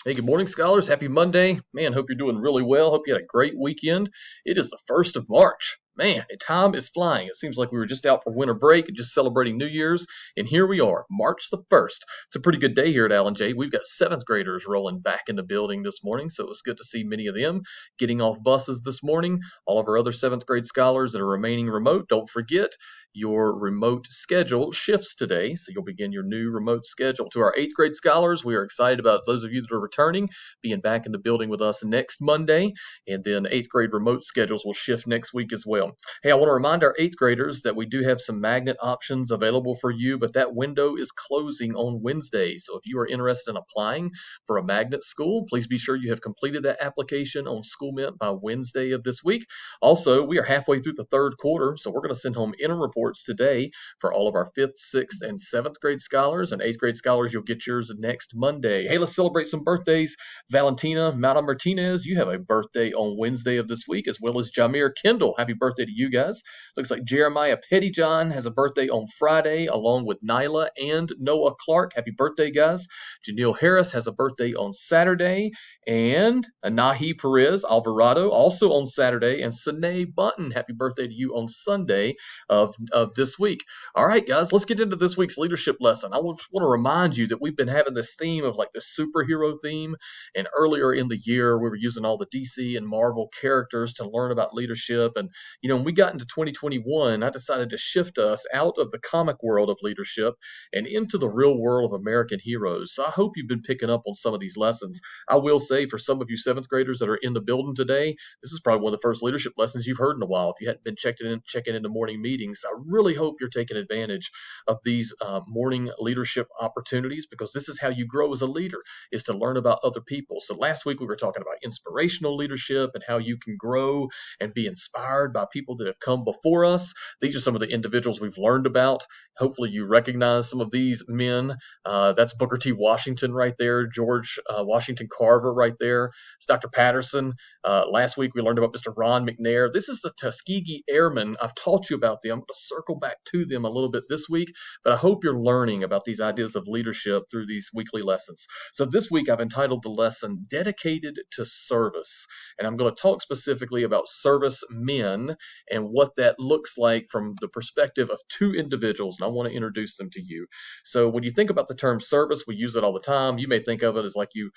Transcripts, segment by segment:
Hey, good morning, scholars. Happy Monday. Man, hope you're doing really well. Hope you had a great weekend. It is the 1st of March. Man, time is flying. It seems like we were just out for winter break and just celebrating New Year's. And here we are, March the 1st. It's a pretty good day here at Allen J. We've got 7th graders rolling back in the building this morning, so it was good to see many of them getting off buses this morning. All of our other 7th grade scholars that are remaining remote, don't forget your remote schedule shifts today, so you'll begin your new remote schedule. To our 8th grade scholars, we are excited about those of you that are returning, being back in the building with us next Monday, and then 8th grade remote schedules will shift next week as well. Hey, I want to remind our 8th graders that we do have some magnet options available for you, but that window is closing on Wednesday. So if you are interested in applying for a magnet school, please be sure you have completed that application on SchoolMint by Wednesday of this week. Also, we are halfway through the 3rd quarter, so we're going to send home interim reports today for all of our 5th, 6th, and 7th grade scholars, and 8th grade scholars, you'll get yours next Monday. Hey, let's celebrate some birthdays. Valentina Mata Martinez, you have a birthday on Wednesday of this week, as well as Jameer Kendall. Happy birthday to you guys. Looks like Jeremiah Pettyjohn has a birthday on Friday, along with Nyla and Noah Clark. Happy birthday, guys. Janelle Harris has a birthday on Saturday, and Anahi Perez Alvarado also on Saturday, and Sine Bunton, happy birthday to you on Sunday of this week. All right, guys, let's get into this week's leadership lesson. I want to remind you that we've been having this theme of like the superhero theme, and earlier in the year, we were using all the DC and Marvel characters to learn about leadership. And, when we got into 2021, I decided to shift us out of the comic world of leadership and into the real world of American heroes. So I hope you've been picking up on some of these lessons. I will say, for some of you 7th graders that are in the building today, this is probably one of the first leadership lessons you've heard in a while. If you hadn't been checking into morning meetings, I really hope you're taking advantage of these morning leadership opportunities, because this is how you grow as a leader, is to learn about other people. So last week we were talking about inspirational leadership and how you can grow and be inspired by people that have come before us. These are some of the individuals we've learned about. Hopefully you recognize some of these men. That's Booker T. Washington right there, George Washington Carver right there. It's Dr. Patterson. Last week we learned about Mr. Ron McNair. This is the Tuskegee Airmen. I've taught you about them. I'm going to circle back to them a little bit this week, but I hope you're learning about these ideas of leadership through these weekly lessons. So this week I've entitled the lesson Dedicated to Service, and I'm going to talk specifically about service men and what that looks like from the perspective of 2 individuals, and I want to introduce them to you. So when you think about the term service, we use it all the time. You may think of it as like you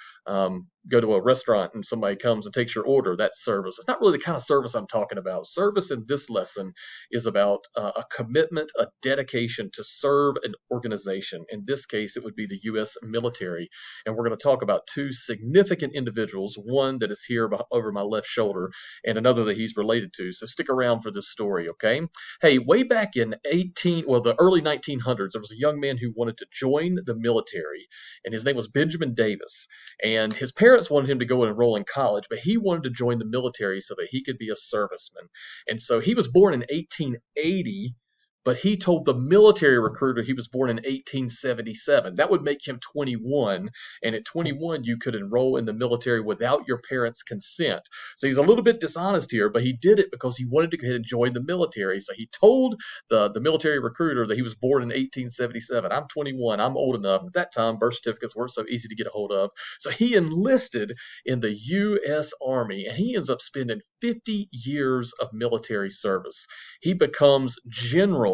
go to a restaurant and somebody comes and takes your order. That's service. It's not really the kind of service I'm talking about. Service in this lesson is about a commitment, a dedication to serve an organization. In this case, it would be the U.S. military. And we're going to talk about 2 significant individuals, one that is here over my left shoulder and another that he's related to. So stick around for this story, okay? Hey, way back in the early 1900s, there was a young man who wanted to join the military, and his name was Benjamin Davis. And his parents wanted him to go and enroll in college, but he wanted to join the military so that he could be a serviceman. And so he was born in 1880, but he told the military recruiter he was born in 1877. That would make him 21, and at 21 you could enroll in the military without your parents' consent. So he's a little bit dishonest here, but he did it because he wanted to go ahead and join the military. So he told the military recruiter that he was born in 1877. I'm 21, I'm old enough. At that time, birth certificates weren't so easy to get a hold of. So he enlisted in the U.S. Army, and he ends up spending 50 years of military service. He becomes General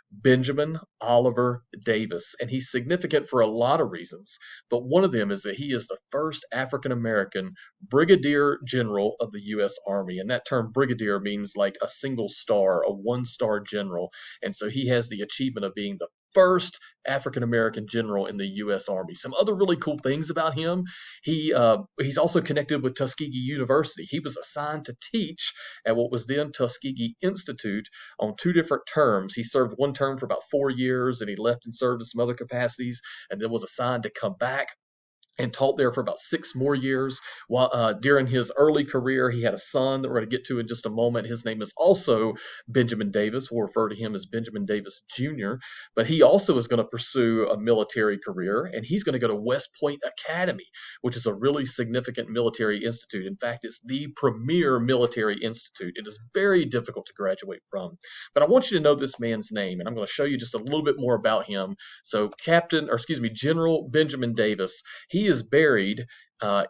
Benjamin Oliver Davis, and he's significant for a lot of reasons, but one of them is that he is the first African American brigadier general of the U.S. Army, and that term brigadier means like a single star, a 1-star general, and so he has the achievement of being the first African American general in the U.S. Army. Some other really cool things about him: he's also connected with Tuskegee University. He was assigned to teach at what was then Tuskegee Institute on 2 different terms. He served one term for about 4 years, and he left and served in some other capacities, and then was assigned to come back and taught there for about 6 more years. While during his early career, he had a son that we're going to get to in just a moment. His name is also Benjamin Davis. We'll refer to him as Benjamin Davis Jr., but he also is going to pursue a military career, and he's going to go to West Point Academy, which is a really significant military institute. In fact, it's the premier military institute. It is very difficult to graduate from. But I want you to know this man's name, and I'm going to show you just a little bit more about him. So General Benjamin Davis, he is buried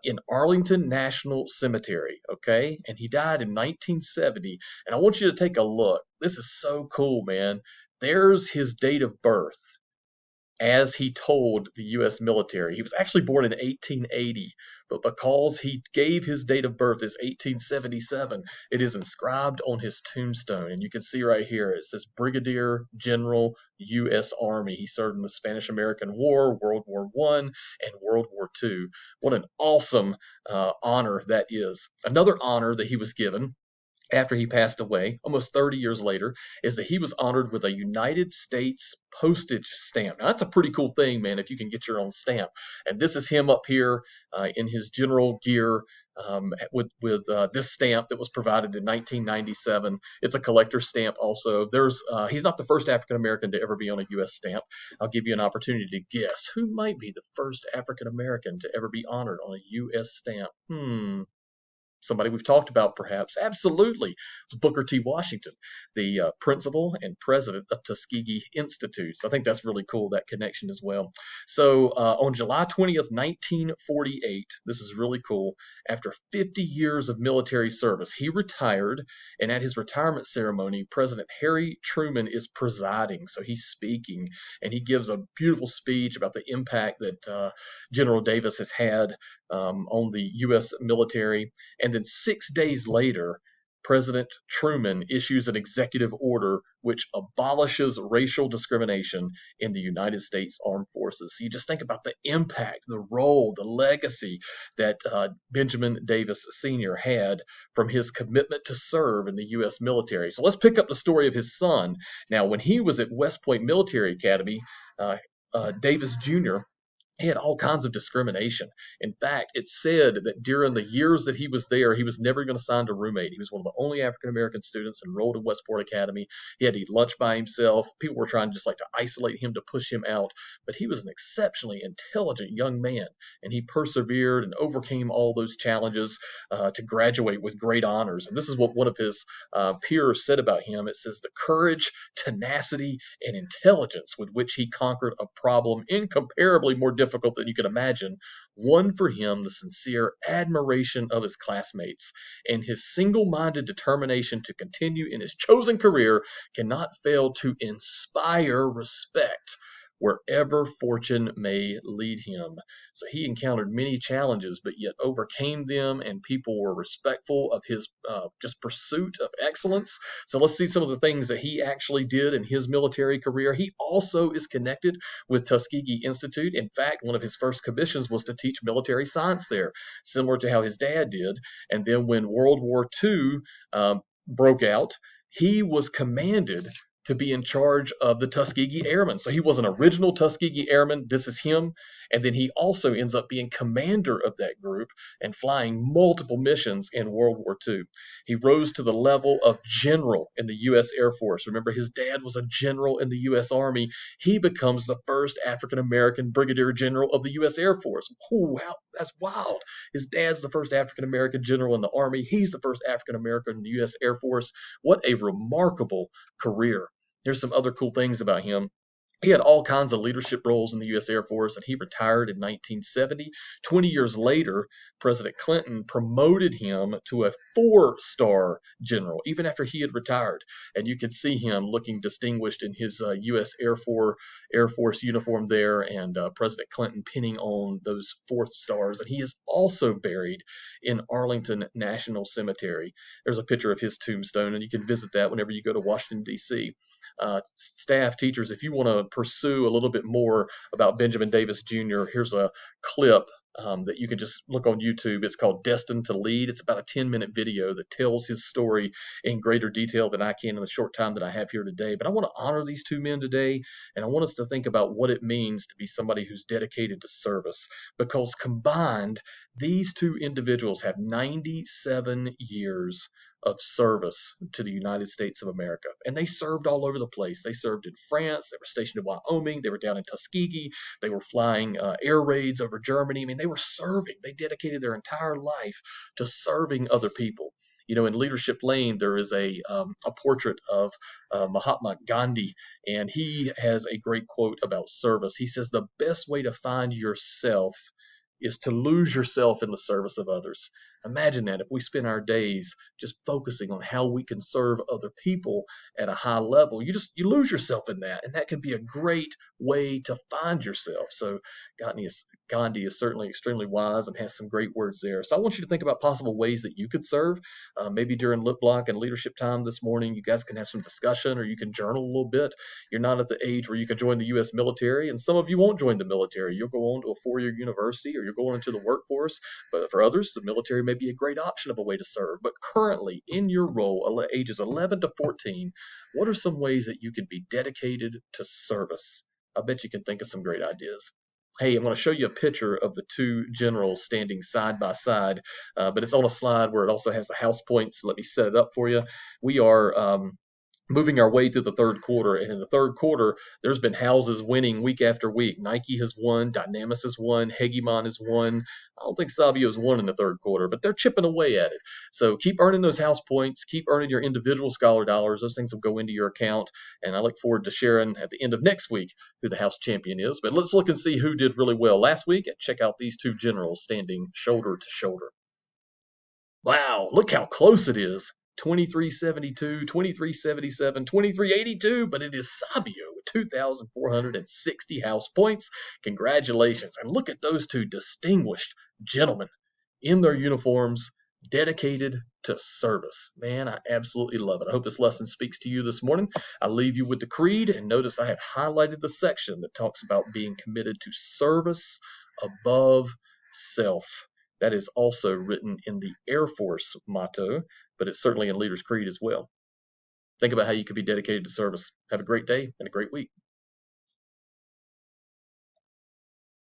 in Arlington National Cemetery. Okay, and he died in 1970. And I want you to take a look. This is so cool, man. There's his date of birth as he told the U.S. military. He was actually born in 1880, but because he gave his date of birth as 1877, it is inscribed on his tombstone. And you can see right here, it says Brigadier General U.S. Army. He served in the Spanish-American War, World War I, and World War II. What an awesome honor that is. Another honor that he was given after he passed away, almost 30 years later, is that he was honored with a United States postage stamp. Now, that's a pretty cool thing, man, if you can get your own stamp. And this is him up here in his general gear with this stamp that was provided in 1997. It's a collector stamp also. He's not the first African American to ever be on a U.S. stamp. I'll give you an opportunity to guess who might be the first African American to ever be honored on a U.S. stamp. Somebody we've talked about, perhaps. Absolutely. Booker T. Washington, the principal and president of Tuskegee Institutes. I think that's really cool, that connection as well. So on July 20th, 1948, this is really cool, after 50 years of military service, he retired, and at his retirement ceremony, President Harry Truman is presiding. So he's speaking, and he gives a beautiful speech about the impact that General Davis has had on the U.S. military. And then 6 days later, President Truman issues an executive order which abolishes racial discrimination in the United States Armed Forces. So you just think about the impact, the role, the legacy that Benjamin Davis Sr. had from his commitment to serve in the U.S. military. So let's pick up the story of his son. Now, when he was at West Point Military Academy, Davis Jr., he had all kinds of discrimination. In fact, it's said that during the years that he was there, he was never even assigned a roommate. He was one of the only African American students enrolled in Westport Academy. He had to eat lunch by himself. People were trying just like to isolate him, to push him out. But he was an exceptionally intelligent young man, and he persevered and overcame all those challenges to graduate with great honors. And this is what one of his peers said about him. It says, the courage, tenacity, and intelligence with which he conquered a problem incomparably more difficult than you could imagine won for him the sincere admiration of his classmates, and his single-minded determination to continue in his chosen career cannot fail to inspire respect wherever fortune may lead him. So he encountered many challenges, but yet overcame them, and people were respectful of his just pursuit of excellence. So let's see some of the things that he actually did in his military career. He also is connected with Tuskegee Institute. In fact, one of his first commissions was to teach military science there, similar to how his dad did. And then when World War II broke out, he was commanded to be in charge of the Tuskegee Airmen. So he was an original Tuskegee Airman. This is him. And then he also ends up being commander of that group and flying multiple missions in World War II. He rose to the level of general in the U.S. Air Force. Remember, his dad was a general in the U.S. Army. He becomes the first African-American brigadier general of the U.S. Air Force. Oh, wow, that's wild. His dad's the first African-American general in the Army. He's the first African-American in the U.S. Air Force. What a remarkable career. There's some other cool things about him. He had all kinds of leadership roles in the U.S. Air Force, and he retired in 1970. 20 years later, President Clinton promoted him to a 4-star general, even after he had retired. And you could see him looking distinguished in his U.S. Air Force uniform there, and President Clinton pinning on those 4th stars. And he is also buried in Arlington National Cemetery. There's a picture of his tombstone, and you can visit that whenever you go to Washington, D.C. Staff, teachers, if you want to pursue a little bit more about Benjamin Davis Jr., here's a clip that you can just look on YouTube. It's called Destined to Lead. It's about a 10-minute video that tells his story in greater detail than I can in the short time that I have here today. But I want to honor these two men today, and I want us to think about what it means to be somebody who's dedicated to service, because combined, these two individuals have 97 years of service to the United States of America. And they served all over the place. They served in France. They were stationed in Wyoming. They were down in Tuskegee. They were flying air raids over Germany. I mean, they were serving. They dedicated their entire life to serving other people. You know, in Leadership Lane, there is a portrait of Mahatma Gandhi, and he has a great quote about service. He says, the best way to find yourself is to lose yourself in the service of others. Imagine that if we spend our days just focusing on how we can serve other people at a high level, you lose yourself in that, and that can be a great way to find yourself. So Gandhi is certainly extremely wise and has some great words there. So I want you to think about possible ways that you could serve. Maybe during lip block and leadership time this morning, you guys can have some discussion, or you can journal a little bit. You're not at the age where you can join the U.S. military, and some of you won't join the military. You'll go on to a four-year university, or you're going into the workforce. But for others, the military may be a great option of a way to serve. But currently, in your role, ages 11 to 14, what are some ways that you can be dedicated to service? I bet you can think of some great ideas. Hey, I'm going to show you a picture of the two generals standing side by side, but it's on a slide where it also has the house points. So let me set it up for you. We are moving our way through the third quarter. And in the third quarter, there's been houses winning week after week. Nike has won, Dynamis has won, Hegemon has won. I don't think Sabio has won in the third quarter, but they're chipping away at it. So keep earning those house points, keep earning your individual scholar dollars. Those things will go into your account. And I look forward to sharing at the end of next week who the house champion is. But let's look and see who did really well last week and check out these two generals standing shoulder to shoulder. Wow, look how close it is. 2372, 2377, 2382, but it is Sabio with 2,460 house points. Congratulations. And look at those two distinguished gentlemen in their uniforms, dedicated to service. Man, I absolutely love it. I hope this lesson speaks to you this morning. I leave you with the creed, and notice I have highlighted the section that talks about being committed to service above self. That is also written in the Air Force motto, but it's certainly in Leader's Creed as well. Think about how you could be dedicated to service. Have a great day and a great week.